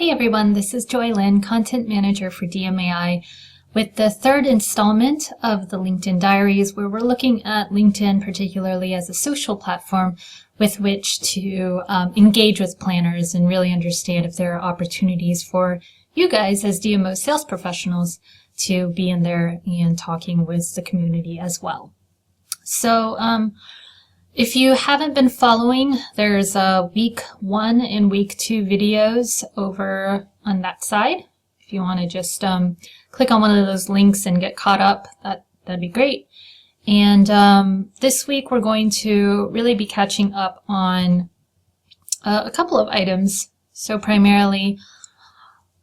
Hey everyone, this is jlin, Content Manager for DMAI, with the third installment of the LinkedIn Diaries, where we're looking at LinkedIn particularly as a social platform with which to engage with planners and really understand if there are opportunities for you guys as DMO sales professionals to be in there and talking with the community as well. So if you haven't been following, there's week 1 and week 2 videos over on that side. If you want to just click on one of those links and get caught up, that'd be great. And this week we're going to really be catching up on a couple of items. So primarily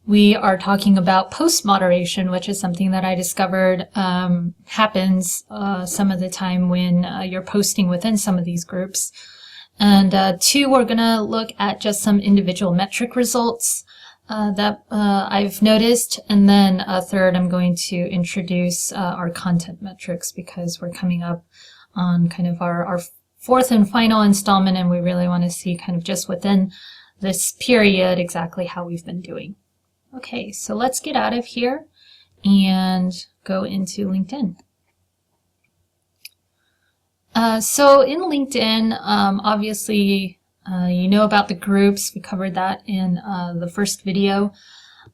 we are talking about post moderation, which is something that I discovered happens some of the time when you're posting within some of these groups. And 2, we're going to look at just some individual metric results that I've noticed. And then 3rd, I'm going to introduce our content metrics because we're coming up on kind of our 4th and final installment, and we really want to see kind of just within this period exactly how we've been doing. Okay, so let's get out of here and go into LinkedIn. So in LinkedIn, obviously, you know about the groups. We covered that in the first video.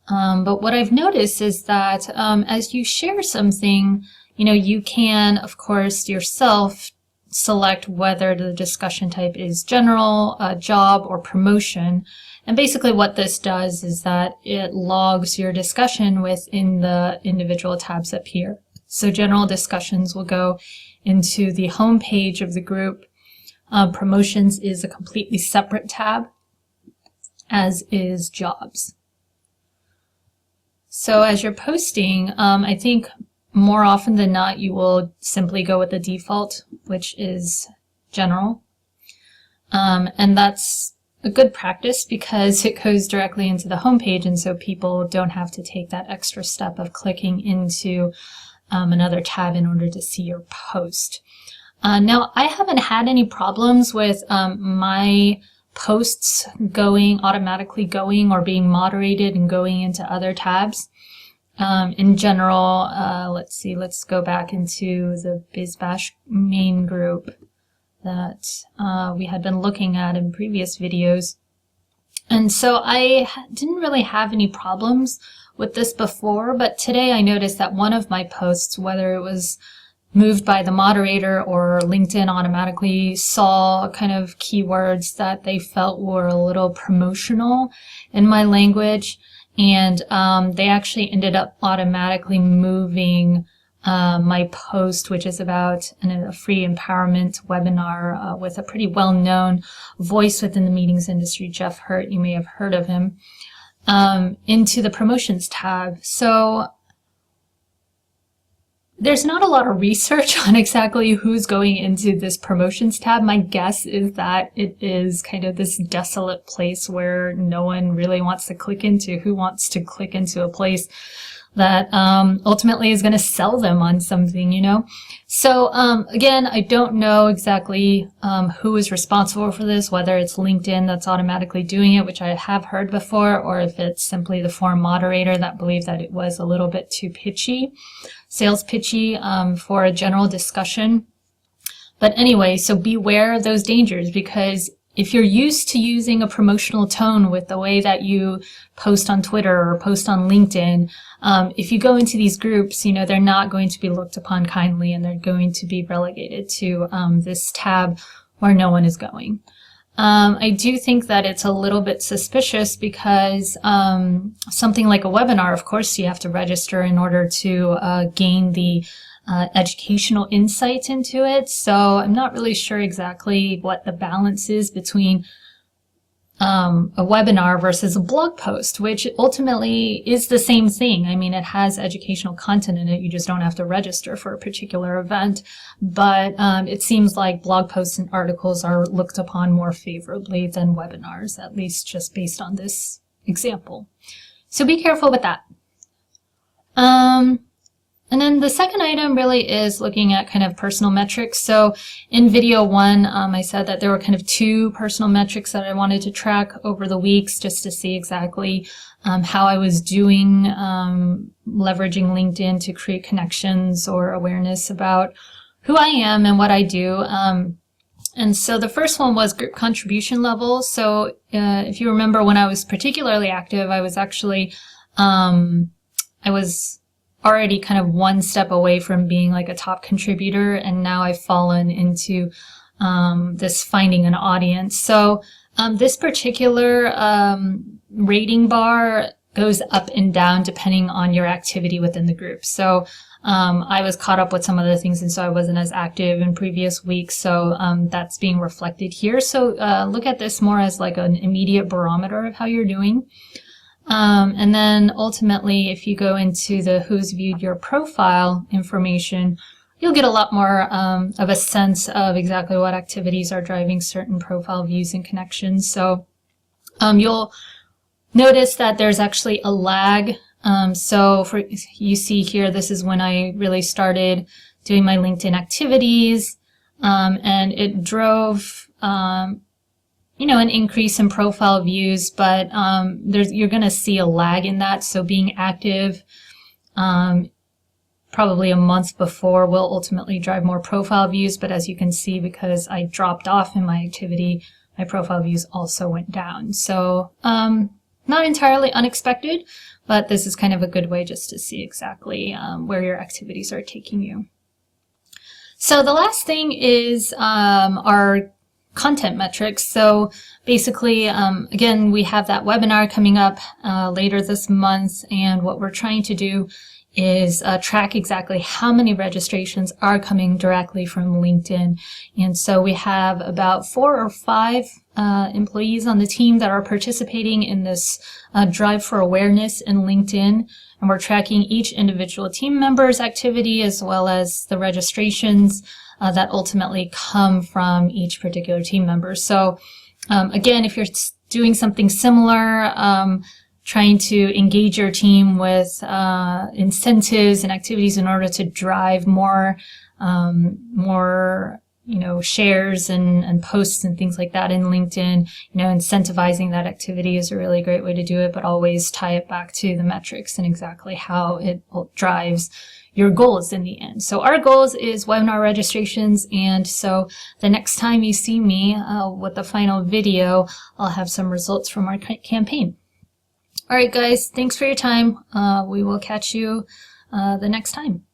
But what I've noticed is that as you share something, you can, of course, yourself select whether the discussion type is general, job, or promotion. And basically what this does is that it logs your discussion within the individual tabs up here. So general discussions will go into the home page of the group. Promotions is a completely separate tab, as is jobs. So as you're posting, I think more often than not, you will simply go with the default, which is general. And that's a good practice because it goes directly into the home page, and so people don't have to take that extra step of clicking into another tab in order to see your post. Now, I haven't had any problems with my posts automatically going or being moderated and going into other tabs. In general, let's go back into the BizBash main group that we had been looking at in previous videos. And so I didn't really have any problems with this before, but today I noticed that one of my posts, whether it was moved by the moderator or LinkedIn automatically saw kind of keywords that they felt were a little promotional in my language, and they actually ended up automatically moving my post, which is about a free empowerment webinar with a pretty well-known voice within the meetings industry, Jeff Hurt. You may have heard of him, into the promotions tab. So there's not a lot of research on exactly who's going into this promotions tab. My guess is that it is kind of this desolate place where no one really wants to click into. Who wants to click into a place that ultimately is going to sell them on something, So again, I don't know exactly who is responsible for this, whether it's LinkedIn that's automatically doing it, which I have heard before, or if it's simply the forum moderator that believed that it was a little bit too pitchy, sales pitchy for a general discussion. But anyway, so beware of those dangers, because if you're used to using a promotional tone with the way that you post on Twitter or post on LinkedIn, if you go into these groups, they're not going to be looked upon kindly, and they're going to be relegated to this tab where no one is going. I do think that it's a little bit suspicious because something like a webinar, of course, you have to register in order to gain the educational insight into it. So I'm not really sure exactly what the balance is between a webinar versus a blog post, which ultimately is the same thing. I mean, it has educational content in it. You just don't have to register for a particular event. But it seems like blog posts and articles are looked upon more favorably than webinars, at least just based on this example. So be careful with that. And then the second item really is looking at kind of personal metrics. So in video one, I said that there were kind of 2 personal metrics that I wanted to track over the weeks just to see exactly how I was doing leveraging LinkedIn to create connections or awareness about who I am and what I do. And so the first one was group contribution level. So if you remember when I was particularly active, I was actually, I was already kind of one step away from being like a top contributor, and now I've fallen into this finding an audience. So this particular rating bar goes up and down depending on your activity within the group. So I was caught up with some other things, and so I wasn't as active in previous weeks. So that's being reflected here. So look at this more as like an immediate barometer of how you're doing. And then ultimately, if you go into the who's viewed your profile information, you'll get a lot more of a sense of exactly what activities are driving certain profile views and connections. So you'll notice that there's actually a lag. So you see here, this is when I really started doing my LinkedIn activities, and it drove an increase in profile views, but you're going to see a lag in that. So being active probably a month before will ultimately drive more profile views. But as you can see, because I dropped off in my activity, my profile views also went down. So not entirely unexpected, but this is kind of a good way just to see exactly where your activities are taking you. So the last thing is our content metrics. So basically, again, we have that webinar coming up later this month, and what we're trying to do is track exactly how many registrations are coming directly from LinkedIn. And so we have about 4 or 5 employees on the team that are participating in this drive for awareness in LinkedIn. And we're tracking each individual team member's activity as well as the registrations that ultimately come from each particular team member. So again, if you're doing something similar, trying to engage your team with incentives and activities in order to drive more shares and posts and things like that in LinkedIn, incentivizing that activity is a really great way to do it, but always tie it back to the metrics and exactly how it drives your goals in the end. So our goals is webinar registrations, and so the next time you see me with the final video, I'll have some results from our campaign. All right, guys, thanks for your time. We will catch you the next time.